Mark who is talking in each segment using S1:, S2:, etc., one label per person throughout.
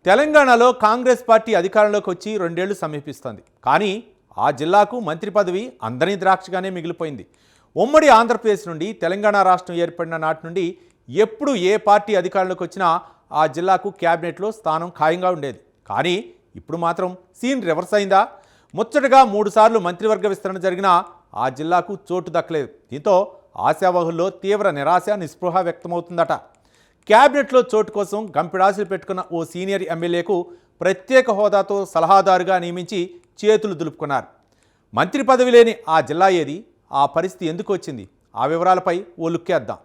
S1: తెలంగాణలో కాంగ్రెస్ పార్టీ అధికారంలోకి వచ్చి 2 ఏళ్లు సమీపిస్తోంది. కానీ ఆ జిల్లాకు మంత్రి పదవి అందరినీ ద్రాక్షగానే మిగిలిపోయింది. ఉమ్మడి ఆంధ్రప్రదేశ్ నుండి తెలంగాణ రాష్ట్రం ఏర్పడిన నాటి నుండి ఎప్పుడు ఏ పార్టీ అధికారంలోకి వచ్చినా ఆ జిల్లాకు క్యాబినెట్లో స్థానం ఖాయంగా ఉండేది. కానీ ఇప్పుడు మాత్రం సీన్ రివర్స్ అయిందా? ముచ్చటగా 3 సార్లు మంత్రివర్గ విస్తరణ జరిగినా ఆ జిల్లాకు చోటు దక్కలేదు. దీంతో ఆశావహుల్లో తీవ్ర నిరాశ నిస్పృహ వ్యక్తమవుతుందట. క్యాబినెట్లో చోటు కోసం గంపెడాసులు పెట్టుకున్న ఓ సీనియర్ ఎమ్మెల్యేకు ప్రత్యేక హోదాతో సలహాదారుగా నియమించి చేతులు దులుపుకున్నారు. మంత్రి పదవి లేని ఆ జిల్లా ఏది? ఆ పరిస్థితి ఎందుకు వచ్చింది? ఆ వివరాలపై ఓ లుక్కేద్దాం.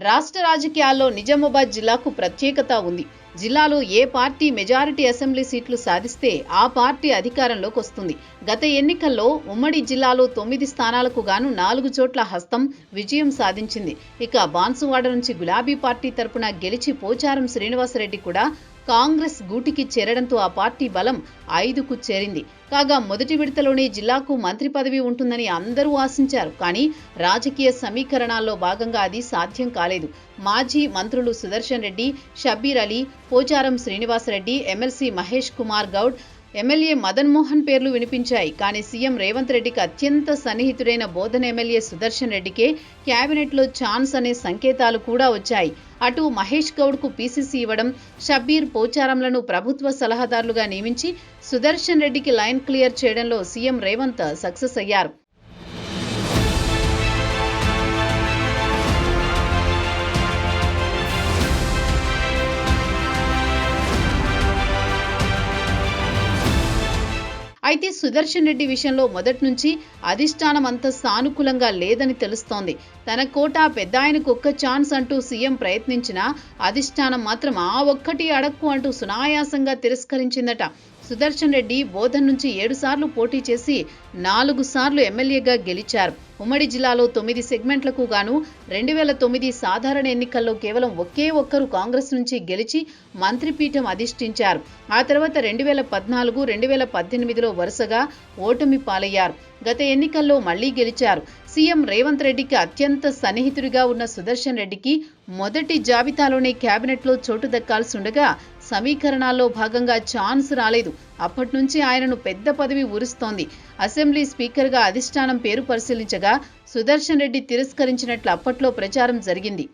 S2: రాష్ట్ర రాజకీయాల్లో నిజామాబాద్ జిల్లాకు ప్రత్యేకత ఉంది. జిల్లాలో ఏ పార్టీ మెజారిటీ అసెంబ్లీ సీట్లు సాధిస్తే ఆ పార్టీ అధికారంలోకి వస్తుంది. గత ఎన్నికల్లో ఉమ్మడి జిల్లాలో 9 స్థానాలకు గాను 4 చోట్ల హస్తం విజయం సాధించింది. ఇక బాన్సువాడ నుంచి గులాబీ పార్టీ తరపున గెలిచి పోచారం శ్రీనివాసరెడ్డి కూడా కాంగ్రెస్ గూటికి చేరడంతో ఆ పార్టీ బలం 5కు చేరింది. కాగా మొదటి విడతలోనే జిల్లాకు మంత్రి పదవి ఉంటుందని అందరూ ఆశించారు. కానీ రాజకీయ సమీకరణాల్లో భాగంగా అది సాధ్యం కాలేదు. మాజీ మంత్రులు సుదర్శన్ రెడ్డి, షబ్బీర్ అలీ, పోచారం శ్రీనివాసరెడ్డి, ఎమ్మెల్సీ మహేష్ కుమార్ గౌడ్, ఎమ్మెల్యే మదన్ మోహన్ పేర్లు వినిపించాయి. కానీ సీఎం రేవంత్ రెడ్డికి అత్యంత సన్నిహితుడైన బోధన్ ఎమ్మెల్యే సుదర్శన్ రెడ్డికే క్యాబినెట్లో ఛాన్స్ అనే సంకేతాలు కూడా వచ్చాయి. అటు మహేష్ గౌడ్కు పీసీసీ ఇవ్వడం, షబ్బీర్, పోచారంలను ప్రభుత్వ సలహాదారులుగా నియమించి సుదర్శన్ రెడ్డికి లైన్ క్లియర్ చేయడంలో సీఎం రేవంత్ సక్సెస్ అయ్యారు. అయితే సుదర్శన్ రెడ్డి విషయంలో మొదటి నుంచి అధిష్టానం అంత సానుకూలంగా లేదని తెలుస్తోంది. తన కోటా పెద్దాయనకు ఒక్క ఛాన్స్ అంటూ సీఎం ప్రయత్నించినా అధిష్టానం మాత్రం ఆ ఒక్కటి అడక్కు అంటూ సునాయాసంగా తిరస్కరించిందట. సుదర్శన్ రెడ్డి బోధన్ నుంచి 7 సార్లు పోటీ చేసి 4 సార్లు ఎమ్మెల్యేగా గెలిచారు. ఉమ్మడి జిల్లాలో 9 సెగ్మెంట్లకు గాను 2009 సాధారణ ఎన్నికల్లో కేవలం ఒకే ఒక్కరు కాంగ్రెస్ నుంచి గెలిచి మంత్రిపీఠం అధిష్ఠించారు. ఆ తర్వాత 2014, 2018లో వరుసగా ఓటమి పాలయ్యారు. గత ఎన్నికల్లో మళ్లీ గెలిచారు. సీఎం రేవంత్ రెడ్డికి అత్యంత సన్నిహితుడిగా ఉన్న సుదర్శన్ రెడ్డికి మొదటి జాబితాలోనే క్యాబినెట్లో చోటు దక్కాల్సి ఉండగా సమీకరణాల్లో భాగంగా ఛాన్స్ రాలేదు. అప్పటి నుంచి ఆయనను పెద్ద పదవి ఊరుస్తోంది. అసెంబ్లీ స్పీకర్గా అధిష్టానం పేరు పరిశీలించగా సుదర్శన్ రెడ్డి తిరస్కరించినట్లు అప్పట్లో ప్రచారం జరిగింది.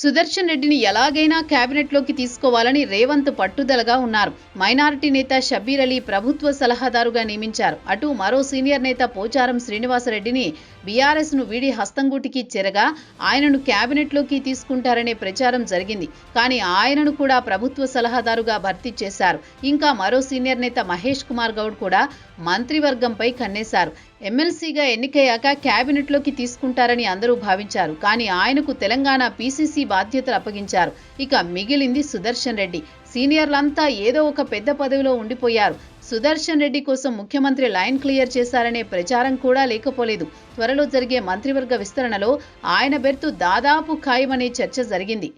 S2: సుదర్శన్ రెడ్డిని ఎలాగైనా క్యాబినెట్లోకి తీసుకోవాలని రేవంత్ పట్టుదలగా ఉన్నారు. మైనారిటీ నేత షబ్బీర్ అలీ ప్రభుత్వ సలహాదారుగా నియమించారు. అటు మరో సీనియర్ నేత పోచారం శ్రీనివాసరెడ్డిని బీఆర్ఎస్ను వీడి హస్తంగూటికి చేరగా ఆయనను క్యాబినెట్లోకి తీసుకుంటారనే ప్రచారం జరిగింది. కానీ ఆయనను కూడా ప్రభుత్వ సలహాదారుగా భర్తీ చేశారు. ఇంకా మరో సీనియర్ నేత మహేష్ కుమార్ గౌడ్ కూడా మంత్రివర్గంపై కన్నేశారు. ఎమ్మెల్సీగా ఎన్నికయ్యాక క్యాబినెట్లోకి తీసుకుంటారని అందరూ భావించారు. కానీ ఆయనకు తెలంగాణ పీసీసీ బాధ్యతలు అప్పగించారు. ఇక మిగిలింది సుదర్శన్ రెడ్డి. సీనియర్లంతా ఏదో ఒక పెద్ద పదవిలో ఉండిపోయారు. సుదర్శన్ రెడ్డి కోసం ముఖ్యమంత్రి లైన్ క్లియర్ చేశారనే ప్రచారం కూడా లేకపోలేదు. త్వరలో జరిగే మంత్రివర్గ విస్తరణలో ఆయన బెర్తు దాదాపు ఖాయమనే చర్చ జరిగింది.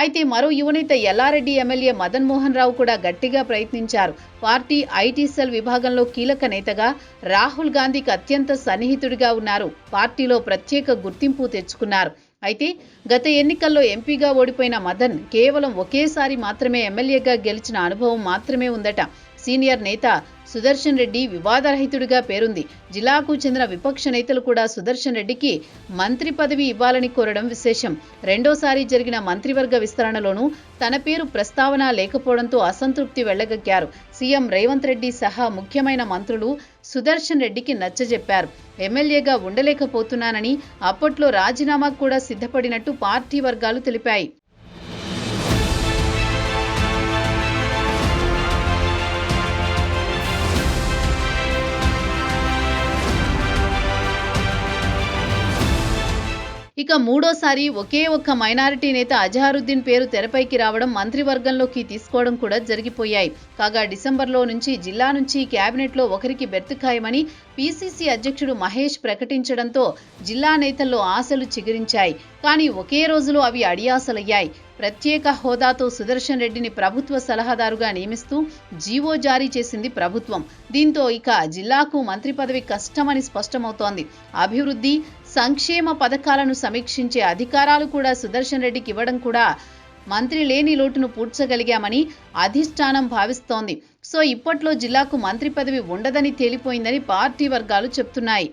S2: అయితే మరో యువనేత ఎల్లారెడ్డి ఎమ్మెల్యే మదన్ మోహన్ రావు కూడా గట్టిగా ప్రయత్నించారు. పార్టీ ఐటీ సెల్ విభాగంలో కీలక నేతగా రాహుల్ గాంధీకి అత్యంత సన్నిహితుడిగా ఉన్నారు. పార్టీలో ప్రత్యేక గుర్తింపు తెచ్చుకున్నారు. అయితే గత ఎన్నికల్లో ఎంపీగా ఓడిపోయిన మదన్ కేవలం ఒకేసారి మాత్రమే ఎమ్మెల్యేగా గెలిచిన అనుభవం మాత్రమే ఉందట. సీనియర్ నేత సుదర్శన్ రెడ్డి వివాదరహితుడిగా పేరుంది. జిల్లాకు చెందిన విపక్ష నేతలు కూడా సుదర్శన్ రెడ్డికి మంత్రి పదవి ఇవ్వాలని కోరడం విశేషం. రెండోసారి జరిగిన మంత్రివర్గ విస్తరణలోనూ తన పేరు ప్రస్తావన లేకపోవడంతో అసంతృప్తి వెళ్లగక్కారు. సీఎం రేవంత్ రెడ్డి సహా ముఖ్యమైన మంత్రులు సుదర్శన్ రెడ్డికి నచ్చజెప్పారు. ఎమ్మెల్యేగా ఉండలేకపోతున్నానని అప్పట్లో రాజీనామా కూడా సిద్ధపడినట్టు పార్టీ వర్గాలు తెలిపాయి. ఇక మూడోసారి ఒకే ఒక్క మైనారిటీ నేత అజహరుద్దీన్ పేరు తెరపైకి రావడం, మంత్రివర్గంలోకి తీసుకోవడం కూడా జరిగిపోయాయి. కాగా డిసెంబర్లో నుంచి జిల్లా నుంచి కేబినెట్లో ఒకరికి బెర్త్ ఖాయమని పీసీసీ అధ్యక్షుడు మహేష్ ప్రకటించడంతో జిల్లా నేతల్లో ఆశలు చిగురించాయి. కానీ ఒకే రోజులో అవి అడియాసలయ్యాయి. ప్రత్యేక హోదాతో సుదర్శన్ రెడ్డిని ప్రభుత్వ సలహాదారుగా నియమిస్తూ జీవో జారీ చేసింది ప్రభుత్వం. దీంతో ఇక జిల్లాకు మంత్రి పదవి కష్టమని స్పష్టమవుతోంది. అభివృద్ధి, సంక్షేమ పథకాలను సమీక్షించే అధికారాలు కూడా సుదర్శన్ రెడ్డికి ఇవ్వడం కూడా మంత్రి లేని లోటును పూడ్చగలిగామని అధిష్టానం భావిస్తోంది. సో ఇప్పట్లో జిల్లాకు మంత్రి పదవి ఉండదని తేలిపోయిందని పార్టీ వర్గాలు చెప్తున్నాయి.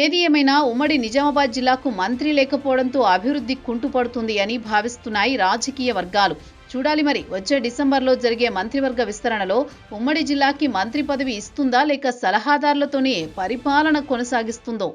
S2: ఏది ఏమైనా ఉమ్మడి నిజామాబాద్ జిల్లాకు మంత్రి లేకపోవడంతో అభివృద్ధి కుంటుపడుతుంది అని భావిస్తున్నాయి రాజకీయ వర్గాలు. చూడాలి మరి వచ్చే డిసెంబర్లో జరిగే మంత్రివర్గ విస్తరణలో ఉమ్మడి జిల్లాకి మంత్రి పదవి ఇస్తుందా లేక సలహాదారులతోనే పరిపాలన కొనసాగిస్తుందో.